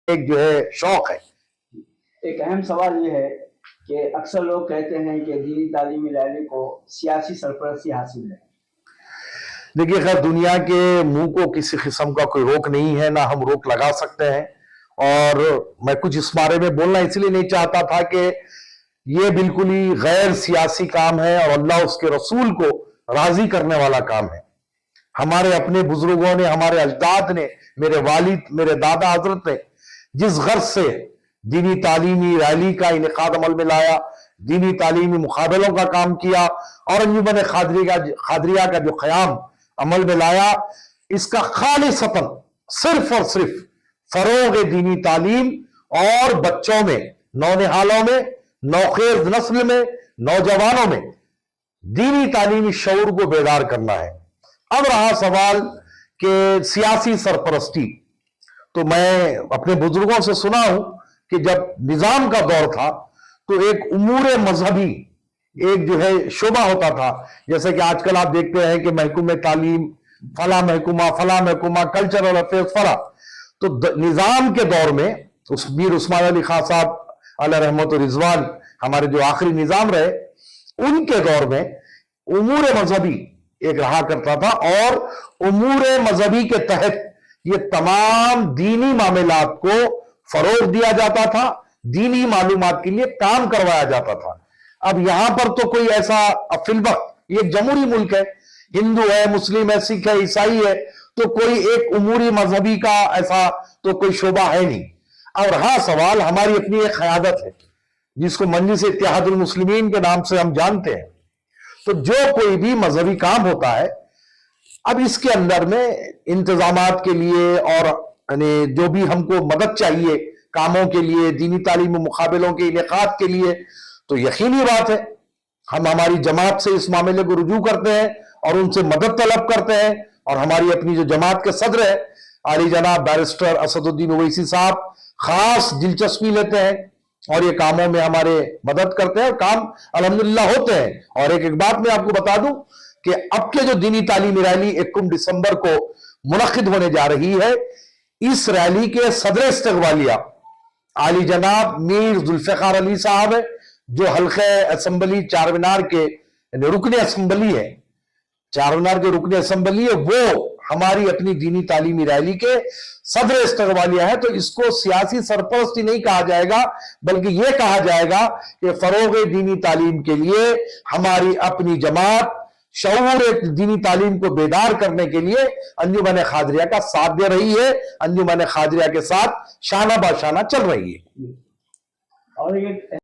ایک جو ہے شوق ہے۔ ایک اہم سوال یہ ہے کہ اکثر لوگ کہتے ہیں کہ دینی تعلیمی ریلی کو سیاسی سرپرستی حاصل ہے۔ دیکھیے خیر دنیا کے منہ کو کسی قسم کا کوئی روک نہیں ہے، نہ ہم روک لگا سکتے ہیں، اور میں کچھ اس بارے میں بولنا اس لیے نہیں چاہتا تھا کہ یہ بالکل ہی غیر سیاسی کام ہے اور اللہ اس کے رسول کو راضی کرنے والا کام ہے۔ ہمارے اپنے بزرگوں نے، ہمارے اجداد نے، میرے والد، میرے دادا حضرت نے جس غرض سے دینی تعلیمی ریلی کا انعقاد عمل میں لایا، دینی تعلیمی مقابلوں کا کام کیا اور انجمن قادریہ کا جو قیام عمل میں لایا، اس کا خالصتاً صرف اور صرف فروغ دینی تعلیم اور بچوں میں، نونہالوں میں، نوخیز نسل میں، نوجوانوں میں دینی تعلیمی شعور کو بیدار کرنا ہے۔ اب رہا سوال کہ سیاسی سرپرستی، تو میں اپنے بزرگوں سے سنا ہوں کہ جب نظام کا دور تھا تو ایک امور مذہبی ایک جو ہے شعبہ ہوتا تھا، جیسے کہ آج کل آپ دیکھتے ہیں کہ محکمہ تعلیم فلاں محکمہ کلچرل افیئرز فلاں، تو نظام کے دور میں میر عثمان علی خان صاحب علیہ رحمت و رضوان، ہمارے جو آخری نظام رہے، ان کے دور میں امور مذہبی ایک رہا کرتا تھا، اور امور مذہبی کے تحت یہ تمام دینی معاملات کو فروغ دیا جاتا تھا، دینی معلومات کے لیے کام کروایا جاتا تھا۔ اب یہاں پر تو کوئی ایسا فی الوقت یہ ایک جمہوری ملک ہے، ہندو ہے، مسلم ہے، سکھ ہے، عیسائی ہے، تو کوئی ایک اموری مذہبی کا ایسا تو کوئی شعبہ ہے نہیں۔ اور ہاں سوال ہماری اپنی ایک قیادت ہے جس کو مجلس اتحاد المسلمین کے نام سے ہم جانتے ہیں، تو جو کوئی بھی مذہبی کام ہوتا ہے، اب اس کے اندر میں انتظامات کے لیے اور جو بھی ہم کو مدد چاہیے کاموں کے لیے، دینی تعلیم مقابلوں کے انعقاد کے لیے، تو یقینی بات ہے ہم ہماری جماعت سے اس معاملے کو رجوع کرتے ہیں اور ان سے مدد طلب کرتے ہیں، اور ہماری اپنی جو جماعت کے صدر ہے عالی جناب بیرسٹر اسد الدین اویسی صاحب خاص دلچسپی لیتے ہیں اور یہ کاموں میں ہمارے مدد کرتے ہیں، اور کام الحمدللہ ہوتے ہیں۔ اور ایک بات میں آپ کو بتا دوں کہ اب کے جو دینی تعلیمی ریلی 21 دسمبر کو منعقد ہونے جا رہی ہے، اس ریلی کے صدر استقبالیہ عالی جناب میر ذوالفقار علی صاحب ہے، جو حلقہ اسمبلی چارمینار کے رکن اسمبلی ہے، چارمینار کے رکن اسمبلی ہے، وہ ہماری اپنی دینی تعلیمی ریلی کے صدر استقبالیہ ہے۔ تو اس کو سیاسی سرپرستی نہیں کہا جائے گا، بلکہ یہ کہا جائے گا کہ فروغ دینی تعلیم کے لیے ہماری اپنی جماعت شعور دینی تعلیم کو بیدار کرنے کے لیے انجمن قادریہ کا ساتھ دے رہی ہے، انجمن قادریہ کے ساتھ شانہ بہ شانہ چل رہی ہے۔ اور یہ